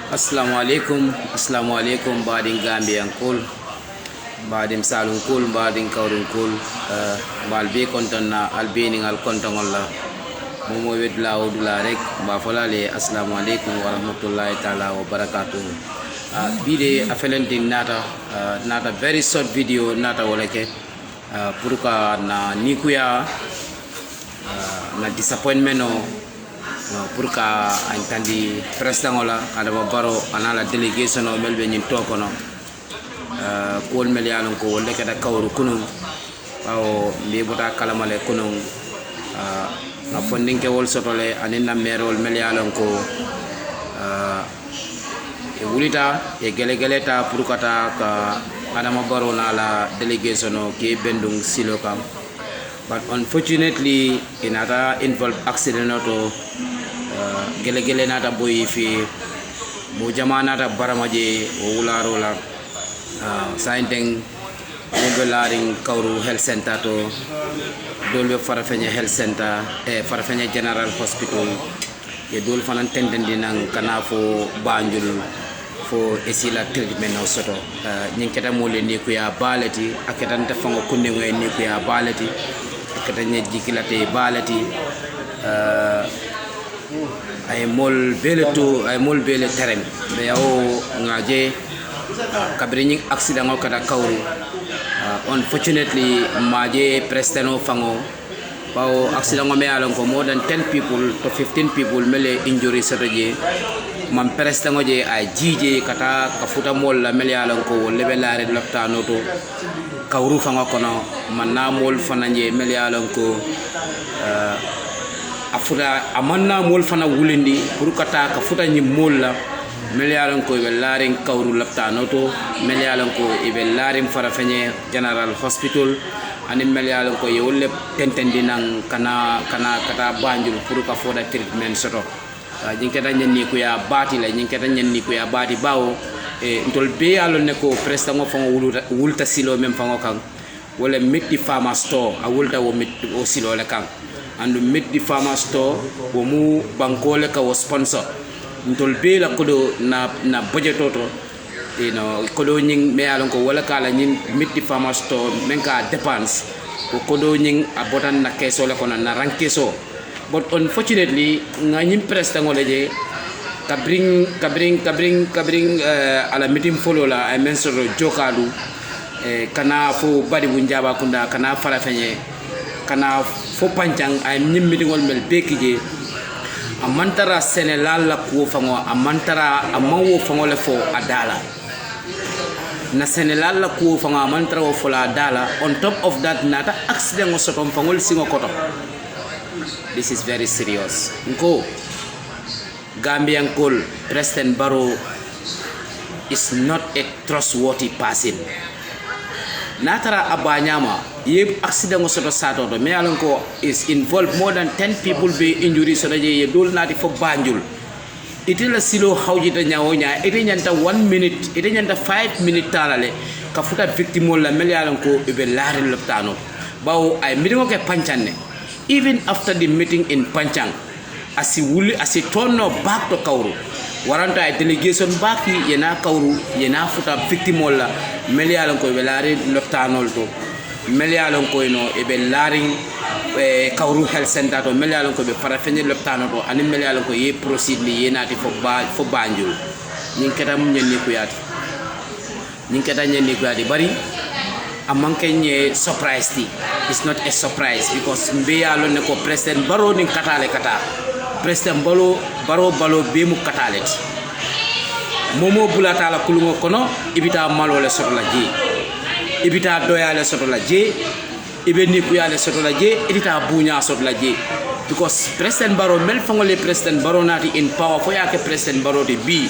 Assalamualaikum badin Gambian kul badin salun kul badin kawrin kul bal be konton na albini al konton Allah momo wedla odula rek ba folale assalamualaikum warahmatullahi taala wabarakatuh bide afelentin nata very short video nata woleke pour ka na nikuya na disappointment no pour ka antandi president ola ada baro anala delegation o melbe nyim to kono ko mel yalon ko wolle kada kawru kunun bawo be bota kalamale kunun na fondin ke wol sotole anin na merol mel yalon ko e wulita e gele ta pour kata ka adama baro na la delegation o ke bendung silo kam, but unfortunately inata involve accident auto gele nata boy fi mo jamana ta baramaje o wularo la sainteng mo laring kawru health center to dolbe farafenya health center farafenya general hospital e dol fanan tendendi nan kana fo banjul fo esila treatment no soto nyinketa mo le ni ko ya balati aketa nta fango kunde ngoy ni ko ya balati aketa nyeji kilate balati ay mol bele terem be yawo ngaje kabrini accident o kada kawru unfortunately maje prestano fango bawo accident o me alon ko more than 10 people to 15 people mele injury sotoje man prestano je ay jije kata kafuta mol la mele alon ko lebe laare loptano to kawru fango kono man na mol fananje mele alon ko afuta amanna mol fana wulindi pour kata ka futa ni mol la melialan ko be larin kawru lapta noto melialan ko e be larin farafenye general hospital ani melialan ko yewolle tentendi nan kana kata banjul pour ka foda treatment soto jinketa nyenni ko ya bati la jinketa nyenni ko ya bati bawo e ntol be yalo ne ko presta ngo fango wulta silo mem fango kan wala metti fama store a wulta wo metti o silo le kan andu meddi farmer store wo mu bankole ka wo sponsor ntol be la kodo na budget toto kodo nying me alon ko wala kala nying meddi farmer store men ka dépense ko kodo nying abotan na keso la kono na rankeso, but unfortunately nga nyim presta ngole je kabring ala meeting follow la ay mensoro jokalu kana fo badi bunjaba kunda kana farafenye kana fo pancang ay nyimmitingol mel bekije amantara senelal la ko fango amantara amawo fango le fo adala na senelal la ko fango amantara wo fo la adala. On top of that nata accident o sotom fangol singo koto. This is very serious. Nko Gambian call President Barrow is not a trustworthy person. Natara abanyama ye accident o soto sato do me alon ko is involved more than 10 people be injury so je ye dol nati fo banjul itela silo hawji da nyaawo nya ite nyanta 1 minute ite nyanta 5 minute talale ka futa victime la mel alon ko be laare loptano bawo ay midingo ke panchanne. Even after the meeting in Panchang asi tonno back to kawru waranta ay delegation baki yena kawru yena futa victime la melialon ko be laari loptanol to melialon ko no e be laari kawru health center to melialon ko be farafenye loptanol to ani melialon ko ye proceed li yenati fo banjul nyin keta mun nyen ni ko yati bari amanke nye surprise ti. It's not a surprise because mbe yalo ne ko President Barrow ni katale kata President Barrow be mu katale ti momo bulata la kulungo kono ibita malo le soto la je ibita doya le soto la je ibe ni ku ya le soto la je ibita bunya soto la je because President Barrow mel fangole President Barrow nati in power fo yake President Barrow de bi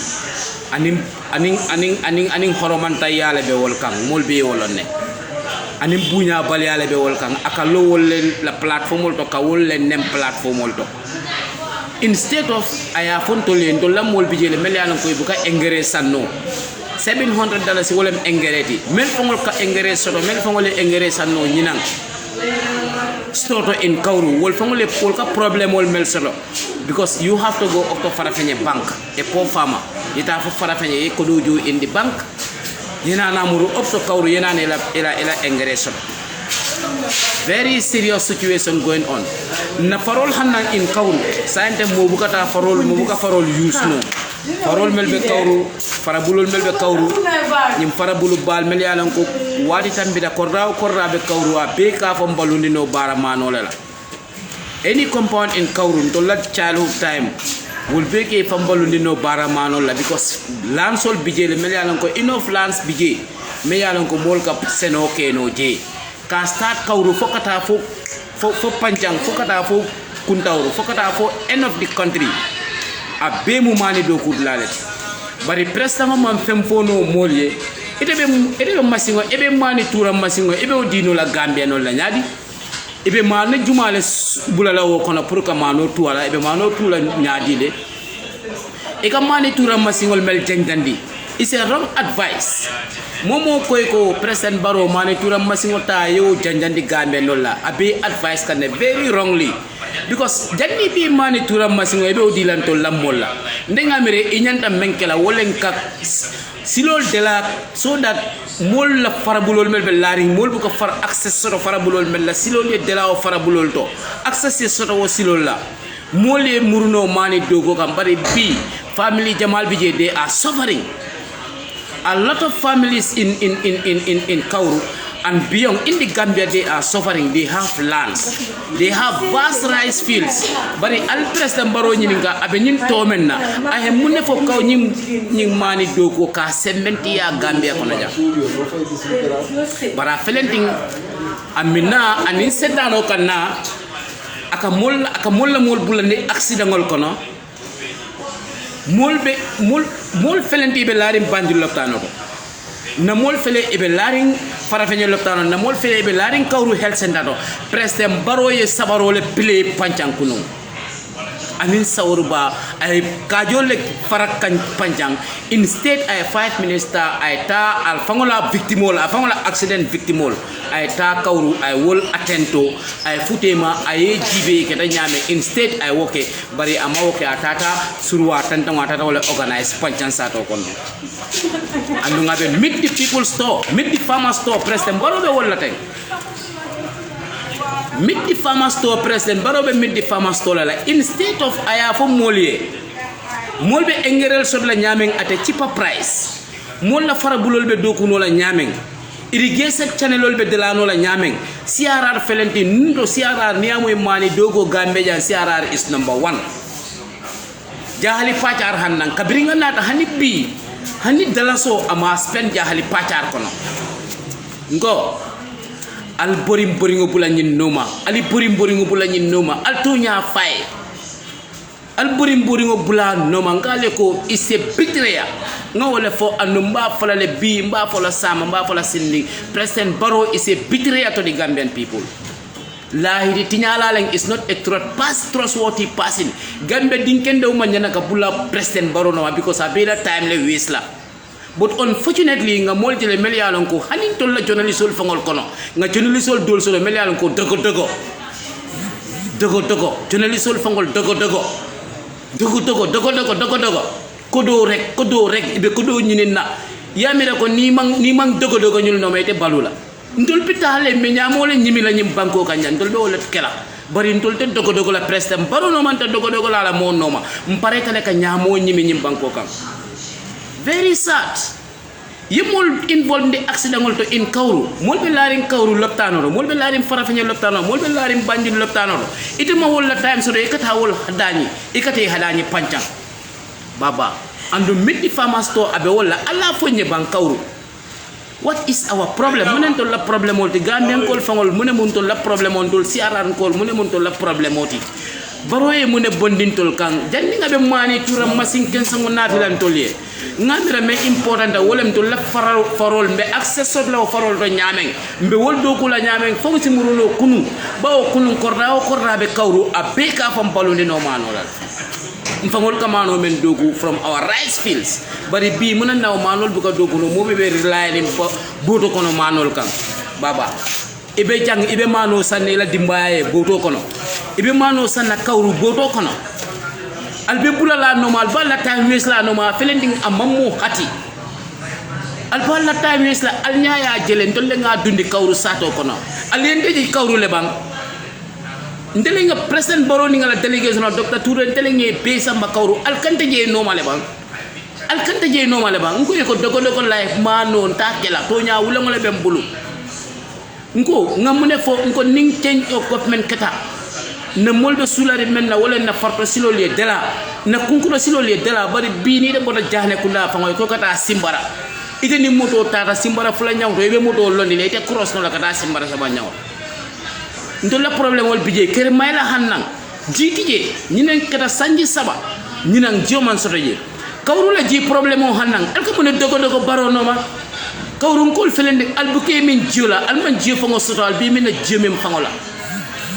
aning horomanta yale be wol kan mol be wolonne anim bunya bal yale be wol kan akalo wolle la platform to ka wolle nem platform to instead of aya fonto le ndo la mol bijele mel yalan koy buka engrais sanno $700 wolem engrais ti mel fongol ka engrais soto mel fongol engrais sanno nyinang stoto in kawru wol fongol pol ka problem wol mel soto because you have to go up to farafenye bank a poor farmer ita fo farafenye ko doju in the bank yena namuru opso kawru yena ne ila engrais very serious situation going on na farol hanna in kawru sante mo bukata farol mo buka farol use no farol melbe kawru farabulol melbe kawru nyim farabulu bal mel yalan ko wadi tambida korra be kawru a be ka fo balundi no bara manolela any compound in kawru to lat childhood time will be ke fambalundi no bara manola because lansol bije le mel yalan ko enough lands bije me yalan ko mol ka seno ke no je ka start kawru fokata fo panjang fokata fo kuntawru fokata fo end of the country a be mu mani do kudlalet bari prestama mam femfono molye ebe masingo ebe mani tura masingo ebe o dino la gambia no la nyadi ebe mani jumale bulala wo kono pour ka mano tuala ebe mano tula nyadi le e ka mani tura masingol mel jengandi is a wrong advice momo koy ko president baro mani tura masingo ta yo janjandi gambia no la abi advice kan very wrongly because janni bi mani tura masingo ebe o dilanto lamolla ndenga mere inyanta menkela wolen ka silol de la so that mol la farabulol mel be laring mol bu ko far access so farabulol mel la silol de la o farabulol to access so to silol la mole muruno mani dogo kam bari bi family jamal bije they are suffering a lot of families in Kauru and beyond in the Gambia they are suffering. They have lands, they have vast rice fields. But the President Baro nyinga abenin tomenna ahe munne fo kaw nying mani doko ka sementi ya Gambia konaja. Bara felenting amina anin sedano kana aka molla mol bulande accident ngol kono mol felenti be larim bandil loptano ko na mol fele e be laring farafenye loptano na mol fele e be laring Kauru health center do president Baro ye sabarole play pancang kuno amin sawruba ay kajole farakan pancang instead ay 5 minister ay ta al fangola victimol al fangola accident victimol ay ta Kauru ay wol atento ay futema ay jibe keta nyame instead ay woke bari ama woke atata surwa tantang atata wala organize pancang sato kono andu ngabe meet the people store meet the farmer store president Baro be wala tay meet the farmer store president Baro be meet the farmer store la instead of aya fo molye molbe engerel sodla nyameng at a cheaper price mol la farabulol be dokuno la nyameng irrigation channelol be delano la nyameng CRR felenti ndo CRR niamoy mani dogo Gambia CRR is number 1 jahali pachar hannan kabringa nata hanibi hani dalaso ama spend jahali pachar kono ngo al borim boringo bulanyin noma ali borim boringo bulanyin noma al tonya fay al borim boringo bulan noma ngale ko ise bitreya ngawole fo anumba fola le bi mba fola sama mba fola sindi president Baro ise bitreya to the Gambian people lahiri tinyala leng is not a trustworthy person Gambia dinkende umanyana ka bula president Baro no because abela time le wisla. But unfortunately, nga molti le melialon ko hanin tol la journalisol fangol kono nga journalisol dol solo melialon ko dogo journalisol fangol dogo kodo rek ibe kodo nyinina yamira ko ni mang dogo nyul no mete balula ndol pitale me nyamole nyimi la nyim banko kanya ndol be wala kela bari ndol te dogo la president Baro no man ta dogo la mo noma mpareta le ka nyamo nyimi nyim banko kan. Very sad. Yemol involved in the accident to in Kauru. Mol be laring Kauru loptano, mol be laring farafenye loptano, mol be laring bandit loptano. Ite ma wol la time so de ikata wol hadani, ikate hadani pancang. Baba, and to meet the farmer store abe wol la ala fonye bang Kauru. What is our problem? Mune to la problem oti Gambian kol fangol mune mun to la problem on to CRR kol mune mun to la problem oti. Baro ye mune bondin tol kang janni ngabe mani tura masin ken sango natilan tolye ngamira me important wolem to la farol mbe access la farol to nyameng mbe woldo kula nyameng fo ci muruno kunu bawo kunu korda be Kauru abeka fam balonde no manola mfangol kamano men dogu from our rice fields bari bi muna naw manol bu ko dogu no mo be relying boto kono manol kan baba ibe jang ibe mano sanne la dimbaye boto kono ibe mano sanna Kauru boto kono albe bulala normal ba la time waste la normal felending amammo hati alba la time waste la alnya ya jelen tolle nga dundi kawru sato kono alende ji kawru le bang ndele nga president baro ni nga la delegation Dr. Touré ndele nge be samba kawru alkante je normal bang alkante je normal bang ko ko dogo life ma non takela to nya wula ngole bem bulu nko ngamune fo nko ning change of government kata na molbe sulari men na wala na farto silo le dela na kunkuno silo le dela bari bi ni de boda jahne kunda fa ngoy ko kata simbara ite ni moto tata simbara fula nyaw to be moto londi le te cross no la kata simbara sa ba nyaw ndo la problème wol bije kere mayla hannan jitije ñinen kata sanji saba ñinan joman soto je kawru la ji problème o hannan alka mo ne dogo baro no ma kawru kol felende albuke min jiola alman jio fango soto al bi min na jio mem fangola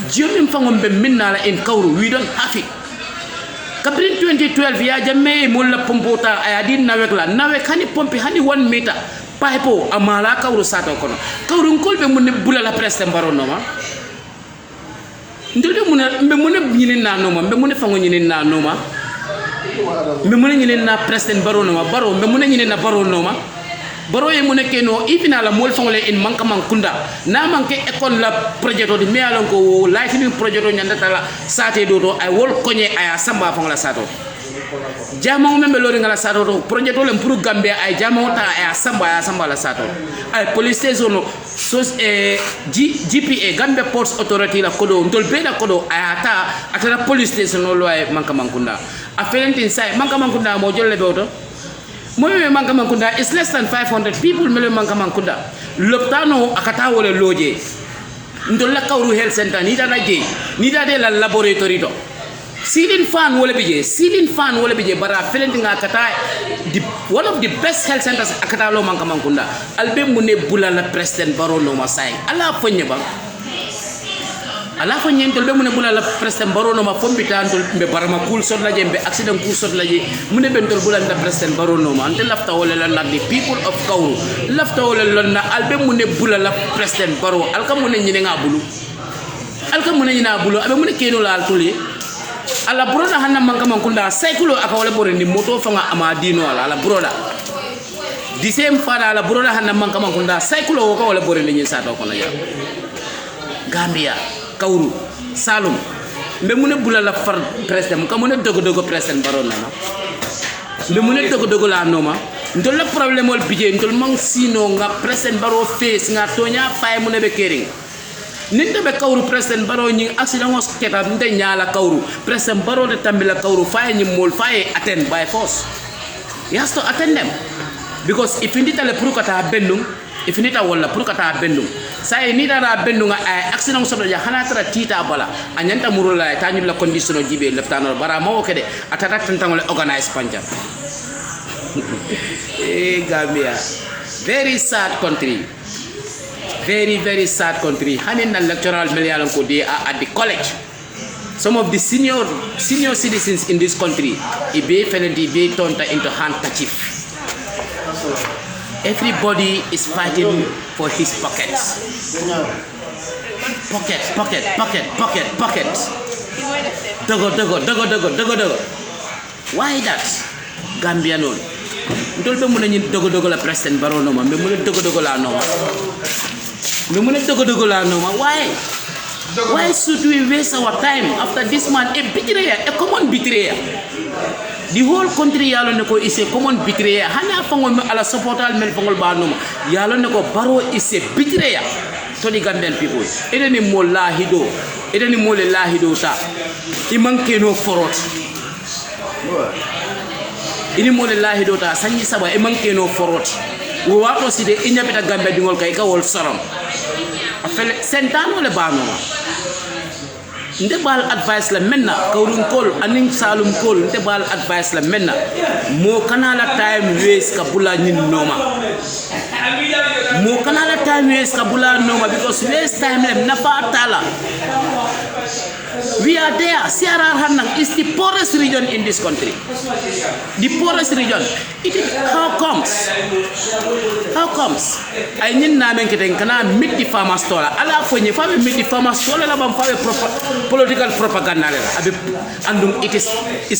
jio mem fango be minna la en kawru we don't have it kabrin 2012 ya jamme mo la pompota ayadi nawek la nawek hani pompe hani 1 meter paipo amala kawru sato kono kawru kol be mo ne bula la presse baro no ma ndolbe muna mbe muna nyinin na noma mbe muna fango nyinin na noma mbe muna nyinin na president baro noma baro mbe muna nyinin na baro noma baro ye muna keno ifina la mol fango le in manka mankunda na manke école la projet do me alon ko life ni projet do nyanda tala sate do ay wol konye aya samba fango la sato jama membe lori ngala sato do projet do le pour gambia ay jama ta aya samba la sato ay police station sos GPA Gambia Ports Authority la kodo ndol be la kodo ayata atara police station lo ay manka mankunda a felentin sai manka mankunda mo jolle be oto mo me manka mankunda is less than 500 people mele manka mankunda loptano akata wole loje ndol la kawru health center ni dana je ni dade la laboratory do ceiling fan wole bije bara felentin akata one of the best health centers akata lo manka mankunda albe mune bulala president baro no masai ala fonye ba ala fonye tol be mune bulala president baro no ma fombita tol be barama kul sot la jembe accident kul sot la je mune ben tol bulala president baro no ma ante lafta wala la the people of Kauru lafta wala la albe mune bulala president baro alka mune nyine nga bulu alka mune nyina bulu abe mune keno la altoli ala broda hanna manka mankunda cycle aka wala bore ni moto fanga ama dino ala broda the same fada ala broda hanna manka mankunda cycle o ka wala bore ni sa to kono ya Gambia Kauru Salum mbe mune bulala far president ka mune dogo president barona na mbe mune dogo la noma ndol la problème wol bije ndol mang sino nga president baro face nga tonya fay mune be kering ninde be Kauru president baro ñi accident os keta nde ñala Kauru president baro de tambila Kauru fay ñi mol fay attend by force he has to attend them because if indita le pour kata bendum if indita wala pour kata bendum say ni dara bendum ay accident so do ya xana tara tita bala anyanta murula tañu la condition jibe leftano bara mo kede atata tantangole organize panja Gambia very sad country. Very sad country. Hanin na electoral million ko they are at the college. Some of the senior citizens in this country, ibe felenti be tonta into handkerchief. Everybody is fighting for his pockets. Pocket. Dogo. Why that? Gambian on. Ndolbe muna nyi dogo la president baro no ma me muna dogo la no ma. Me muna dogo la no ma. Why should we waste our time after this man a common betrayer? The whole country yalo ne ko is a common betrayer. Hana fangol ala supportal mel fangol ba no ma. Yalo ne ko baro is a betrayer to the Gambian people. Ede ni mo lahido. Ede ni mo le lahido ta. Imanke no forot. Ini mo le lahido ta sanyi saba imanke no forot. Wo wato side inya beta Gambia dingol kay ka wol sorom. Afele sentano le ba no ma. Nde bal advice la menna Kawrun kol aning Salum kol nde bal advice la menna mo kanala time waste ka bula nyin noma mo kanala time waste ka bula noma because waste time le nafa tala We are there. CRR Hanang is the poorest region in this country. The poorest region. How comes? How comes? I need na men keten kana meet the farmers store. Ala ko ni fa meet the farmers store la bam fa political propaganda la. And it is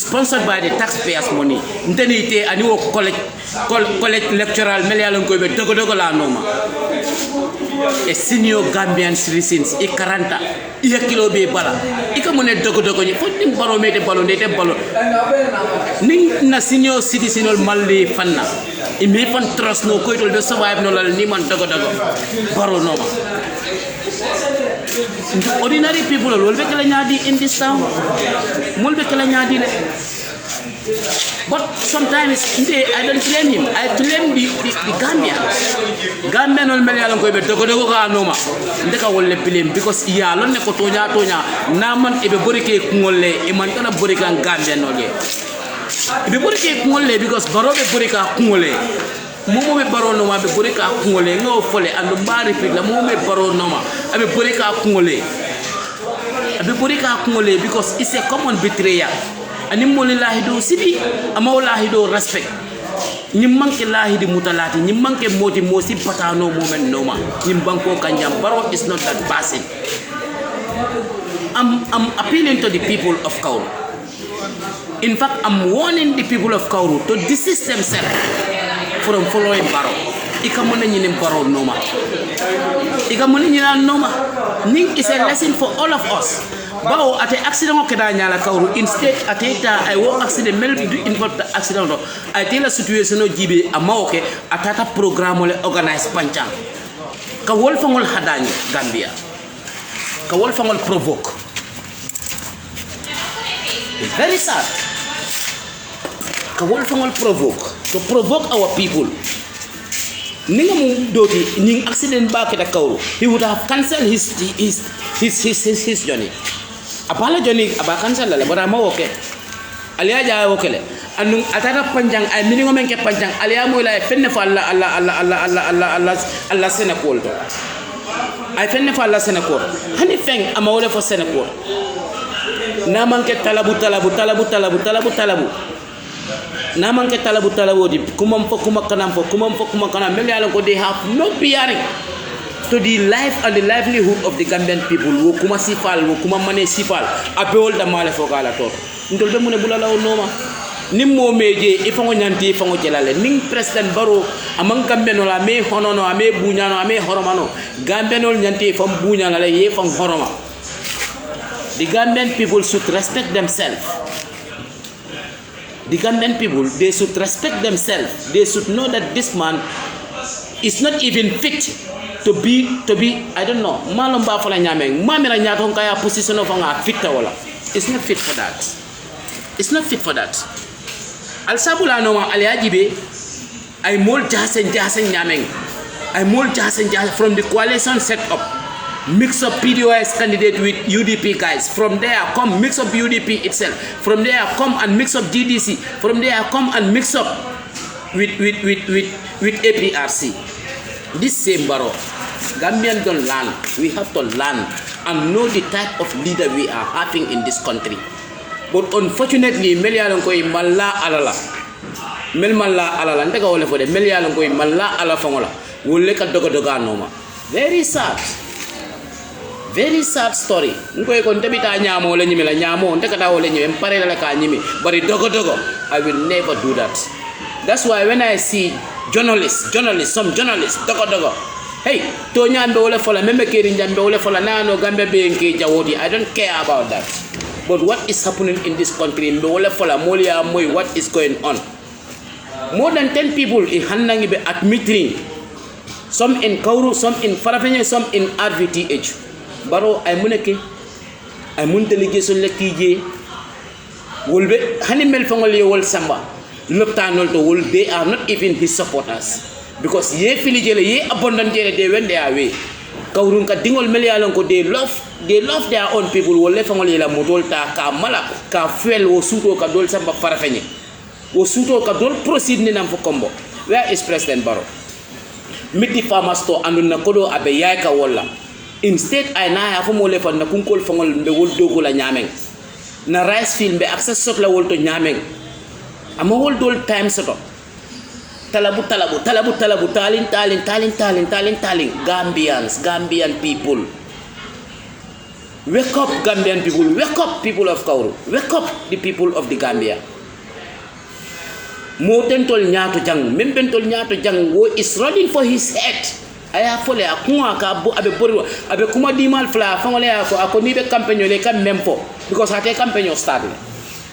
sponsored by the taxpayers' money. Nteni ite ani wo college lectural melialon ko be dogo la noma. A senior Gambian citizens e 40 e kilo be bala e ka mone dogo ni fo ning baro mete balo ndete balo ning na senior citizen ol malli fanna e me fan trust no ko tol be survive no la ni man dogo baro no ma ordinary people ol be kala nyaadi in this town mol be kala nyaadi le. But sometimes I don't blame him. I blame the Gambians. Gambian on Melialan ko be dogo ka noma. Ndeka wolle blame because iya lon ne ko tonya naman ibe borike kungolle e man kana borika Gambian no ge. Ibe borike kungolle because baro be borika kungolle. Momo be baro noma be borika kungolle ngo fole and bari fit la momo be baro noma abe borika kungolle. Abe borika kungolle because it's a common betrayal. Ani moli lahido sibi ama lahido respect ni manke lahidi mutalati ni manke moti mosi patano moment noma ni banko kanjam baro is not that person. I'm appealing to the people of Kauru. In fact, I'm warning the people of Kauru to desist themselves from following Baro. Ikamone nyine Baro noma. Ikamone nyina noma. Ning is a lesson for all of us. Bao ate accident o keda nyala Kauru instead ateta I wo accident mel in fact accident I tell a situation o jibe amaoke atata program le organize pancang ka wol fangol hadani Gambia ka wol fangol provoke. It's very sad. Ka wol fangol provoke to provoke our people. Ninga mu doti ning accident ba keda Kauru he would have cancelled his journey. Apala joni aba cancel la bara ma woke aliya ja wokele anu atata panjang ay miningo menke panjang aliya mo la fenne fa alla senekol to ay fenne fa alla senekol hani feng ama wole fo senekol na manke talabu na manke talabu di kumam fo kuma kanam mel yalla ko they have no bearing to the life and the livelihood of the Gambian people. Wo kuma sifal, wo kuma mane sifal. Ape ol da male fogala tot. Ndol be mune bulala o noma. Nim mo meje ifango nyanti ifango jelale. Ning President Barrow amang Gambian la me honono ame bunyano ame horomano. Gambian ol nyanti ifam bunyano la ye fam horoma. The Gambian people should respect themselves. The Gambian people, they should respect themselves. They should know that this man is not even fit to be I don't know malom ba fala nyameng mamira nyaton kaya position of nga fit wala. It's not fit for that. It's not fit for that. Al sabula no aliajibe ay mol jasen nyameng ay mol jasen from the coalition set up mix up PDOS candidate with UDP guys. From there come mix up UDP itself. From there come and mix up GDC. From there come and mix up with APRC. This same Barrow, Gambian don't learn. We have to learn and know the type of leader we are having in this country. But unfortunately, Melialon koi malla alala. Mel malla alala. Ndeka wole fode Melialon koi malla ala fangola. Wole ka doga noma. Very sad. Very sad story. Ngoy ko ndebita nyamo le nyimi la nyamo ndeka ta wole nyimi mpare la ka nyimi. Bari dogo. I will never do that. That's why when I see some journalists, dogo. Hey, to nyambe wole fola membe keri nyambe wole fola nano Gambia be nke jawodi. I don't care about that. But what is happening in this country, mbe wole fola molia moy, what is going on? More than 10 people in Handangi be admitting. Some in Kauru, some in Farafenye, some in RVTH. Baro ay muneke ay mun delegation lekije wolbe hani mel fangol ye wol samba loptanol to wol, they are not even his supporters because ye filijele ye abundant jele they when they are away Kaurun ka dingol melialon ko they love their own people wolle fangol ye la modol ta ka mala ka fuel wo suto ka dol samba Farafenye wo suto ka dol proceed ni nam fo kombo. Where is President Barrow? Miti farmers to anduna kodo abe yaika wala instead ay na ya fo mo le fan na kunkol fangol mbe wol dogo la nyameng na rice field mbe access sot la wol to nyameng ama wol dol time soto talabu talin Gambian people. Wake up, Gambian people. Wake up, people of Kauru. Wake up, the people of the Gambia. Motentol nyato jang, membentol nyato jang, wo is running for his head. Aya fole akuma ka abe boru abe kuma di mal fla fangole ako ni be campaign le kam mempo because hate campaign start.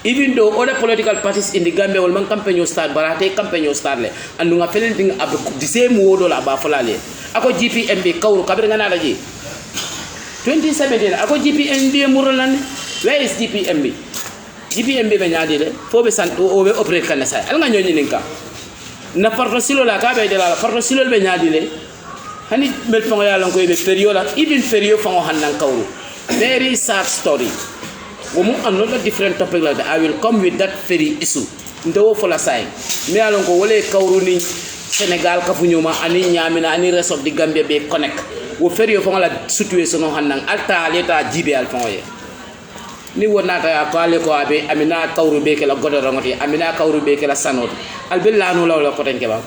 Even though other political parties in the Gambia will man campaign start, but hate campaign start le. And nga felen thing abe the same word la ba fala le. Ako GPMB Kauru kabir ngana la ji. 2017 ako GPMB muralan. Where is GPMB? GPMB be nyaadi le fo be sant o be operate kan sa al nga nyoni ninka na farto silo la ka be de la farto silo be nyaadi le hani mel fango ya lan ko be periola even period fango handan Kauru. Very sad story. Womu another different topic like that. I will come with that very issue ndo fo la say me alon ko wole Kauru ni Senegal ka fu ñuma ani ñamina ani rest of the Gambia be connect wo ferio fango la situation handan alta leta jibe al fango ye ni wonata ya ko ale ko abe amina Kauru be ke la godoro ngoti amina Kauru be ke la sanot albilla no law la ko tan ke ba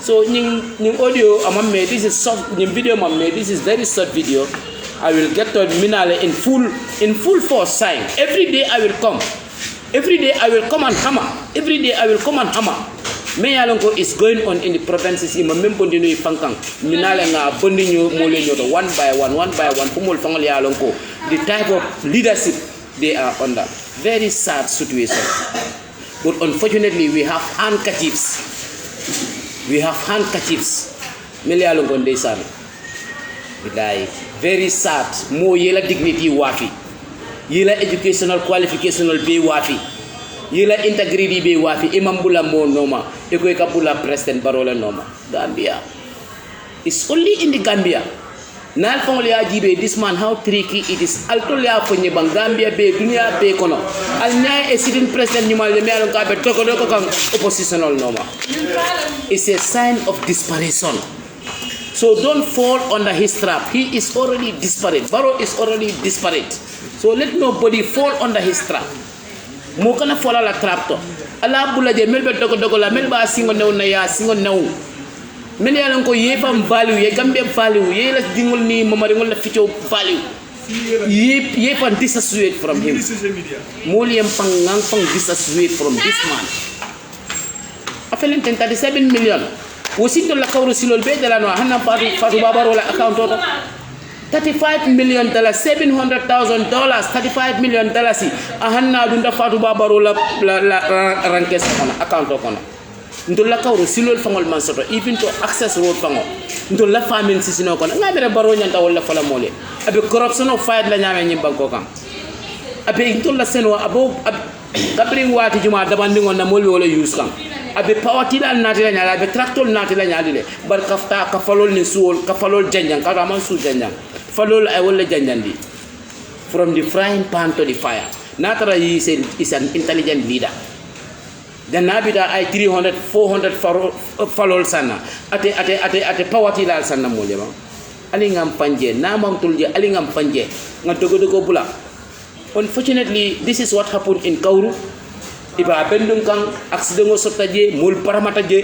so ning audio amamme this is short ning video amamme this is very short video. I will get to Minale in full force sign. Every day I will come. Every day I will come and hammer. Every day I will come and hammer. Mayalonko is going on in the provinces in Mamembondino Fankang. Minale nga bondinyo mole nyoto one by one. Pumol fangali alonko. The type of leadership they are under. Very sad situation. But unfortunately we have handkerchiefs. Mayalonko ndesan. Very sad. Mo yela dignity wafi. Yela educational qualificational be wafi. Yela integrity be wafi. Imambula mo noma. Eko ekabula President Barola noma. Gambia. It's only in the Gambia. Nal fongole ajibe this man how tricky it is. Altolia fonye bang Gambia be dunia be kono. Alnya a sitting president nyuma le mealon ka be toko kang oppositional noma. It's a sign of desperation. So don't fall under his trap. He is already desperate. Barrow is already desperate. So let nobody fall under his trap. Mo kana fall la trap to. Ala bulaje melbe dogo la melba singo new na ya singo new. Mel yalan ko ye fam value ye Gambia value ye la dingol ni mamari ngol la fito value. Ye fam disassociate from him. Mo liem pang disassociate from this man. Afelen 37 million. Wosindo la Kauru silol be de la no hanna fatu babaro la account toto $35 million $700,000 $35 million hanna dunda fatu babaro la rankes on account kono ndol la Kauru silol fangol man soto even to access road fango ndol la famine sisino kono ngamere baro nyanta wala fala mole abe corruption of fight la nyame nyim banko kam abe ndol la seno abo kabring wati juma dabandingo na mol wala use kam abe pawatila natila nyala abe tractor natila nyalile bar kafta ka falol ni suol ka falol janjang ka man su janjang falol ay wala janjandi from the frying pan to the fire natara is an intelligent leader the nabida ay 300 400 falol sana ate pawatila sana molema ali ngam panje na mam tulje ali ngam panje ngadogo bula. Unfortunately this is what happened in Kauru. Iba bendung kang accident ngo sotaje mul paramata je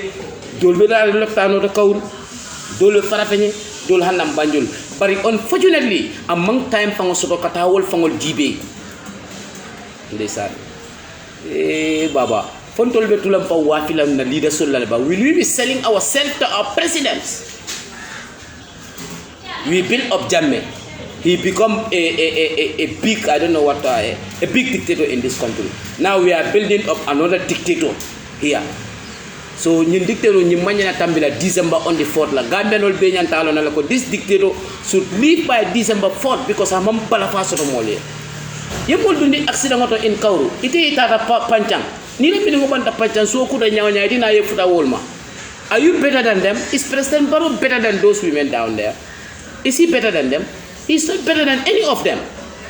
dol be dal leptano to Kauru dol farafeñe dol hanam banjul bari unfortunately among time fango soto katawol fangol jibe ndeysaan baba fontol be tulam fa wafilam na leader solal ba will we be selling ourselves to our presidents? We build up Jammeh. He become a big, I don't know what, a big dictator in this country. Now we are building up another dictator here. So nyin dictator nyin manya tambila December on the 4th la Gambia nol be nyan talo na la ko this dictator should leave by December 4th because amam bala fa soto mole. Yemol dundi accident auto in Kauru. Ite itata pancang. Ni le bini ngobanta pancang so ku da nyawnya dina yefuta wolma. Are you better than them? Is President Barrow better than those women down there? Is he better than them? He's not better than any of them.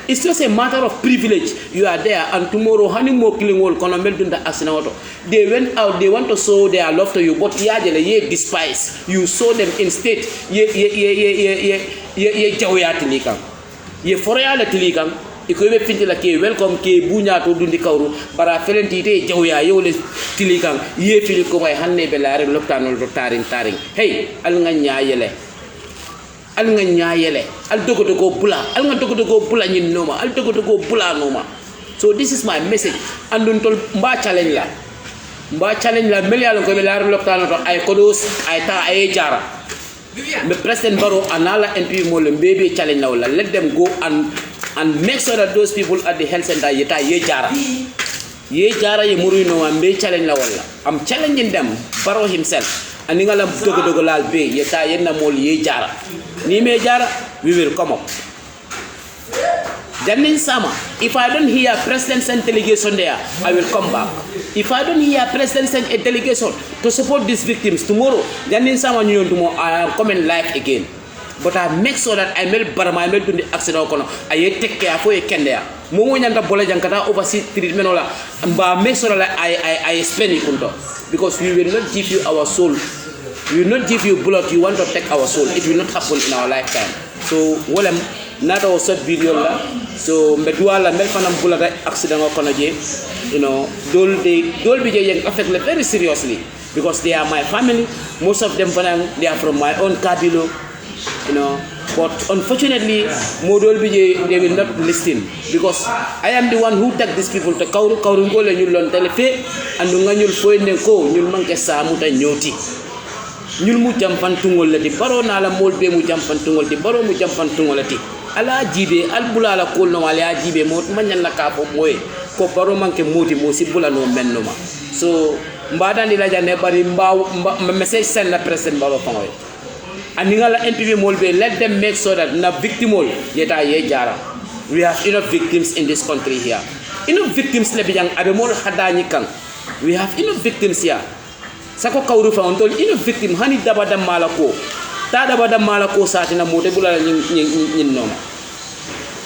It's just a matter of privilege. You are there, and tomorrow, honey more killing will come and do the accident. They went out, they want to show their love to you, but ye despise. You saw them instead. Ye jawya tilikam. Ye foreya tilikam. Ikobe finti la ke welcome ke bunya to dundi kawru bara felenti te jawya yole tilikam. Ye fili ko bay hanne be laare loptanol do taring. Hey, al nga nyaayele. Al nga nyaayele al dogo bula al nga dogo bula nyin noma al dogo bula noma. So this is my message andun tol mba challenge la mel yalla ko be laar loptano to ay kodos ay ta ay jara me president Barrow anala NP mo le mbebe challenge la wala let them go and make sure that those people at the health center yeta ye jara ye muri no mbe challenge la wala I'm challenging them Barrow himself and ngala dogo lal be yeta yenna mol ye jara ni me jara we will come up. Janin Sama, if I don't hear President send delegation there, I will come back. If I don't hear President send a delegation to support these victims tomorrow, Janin Sama tomorrow I am coming live again. But I make sure that I made Barama, I made the accident. I take care for a kender. Momo nyanta bola jankata oversee treatment ola. But make sure that I spend it because we will not give you our soul. We will not give you blood. You want to take our soul. It will not happen in our lifetime. So what I'm not also video la. So medua la mel fanam bula accident o kono je, you know, dol bi je affect me very seriously because they are my family. Most of them they are from my own kabilo, you know. But unfortunately, modol bi je they will not listen because I am the one who take these people to kawru ngol ñu lon telefe andu nga ñul foy ne ko ñul manke sa mu ta ñoti. Ñul mu jampan tungol la di baro na la mol be mu jampan tungol di baro mu jampan tungol la di ala jibe al bulala ko no ala jibe mo manyan la ka fo moy ko baro manke moti mo si bulano menno ma so mbada ni la jane bari message send la president baro fangoy ani ngala NPP molbe let them make sure that na victimol yeta ye jara we have enough victims in this country here enough victims le bijang abe mol hadani kan we have enough victims here sako kawru fa on tol enough victim hani dabada malako tada bada malako satina mote bulala nyin noma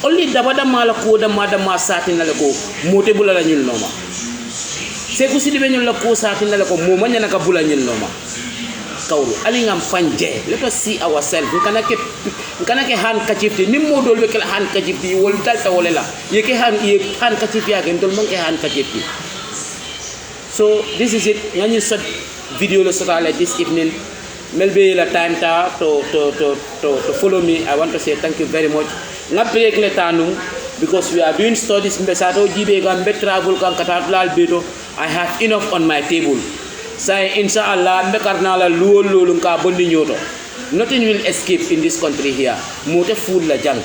only dabada malako da madama satina lako mote bulala nyin noma se ko sidibe nyol la ko satina lako mo manya naka bulala nyin noma kawru ali ngam fanje let us see ourselves kana ke han kachifti nim modol be kala han kachifti wol talta wolela yeke han kachifti ya gendol man ke han kachifti. So this is it ngani sot video lo sotale this evening. Maybe la time to follow me. I want to say thank you very much. Not break letanu because we are doing studies. Mbesato jibe gambe travel kan katatulal beto. I have enough on my table. Say inshallah mbekarna la luol ka bondi nyoto. Nothing will escape in this country here. Mote food la jang.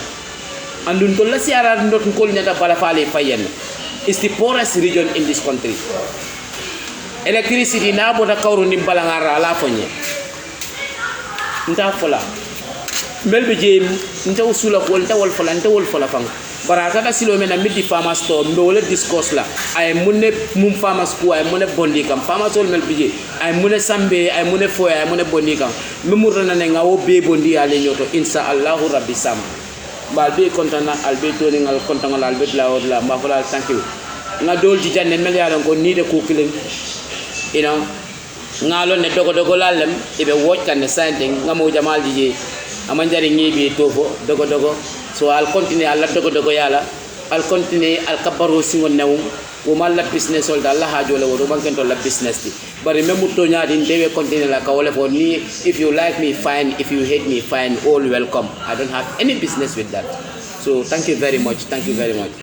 Andun to la siara ndot ko nyata bala fale fayen. It's the poorest region in this country. Electricity na boda kawru nim balangara la fonye. Nta fola melbe jem nta usula ko nta wol fola fang barata da silo mena midi farmer store mbe wala discourse la ay munne mum farmers ko ay munne bondi kam farmers wol melbe je ay munne sambe ay munne foya ay munne bondi kam me murna ne ngawo be bondi ale nyoto insha Allah rabbi sam bal be kontana albe toni ngal kontana albe la ma fola thank you nga dol ji janne mel ya ko ni de ko kilin you know ngalo ne dogo lalem ibe watch kan sending ngamo jamal jije amanjari ngibi tofo dogo so I'll continue alla dogo yala I'll continue al kabaro singon nawum ko malla business solda Allah hajo le wodo banken to la business di bari memu to nyaadi dewe continue la ka wala fo ni if you like me fine if you hate me fine all welcome I don't have any business with that so thank you very much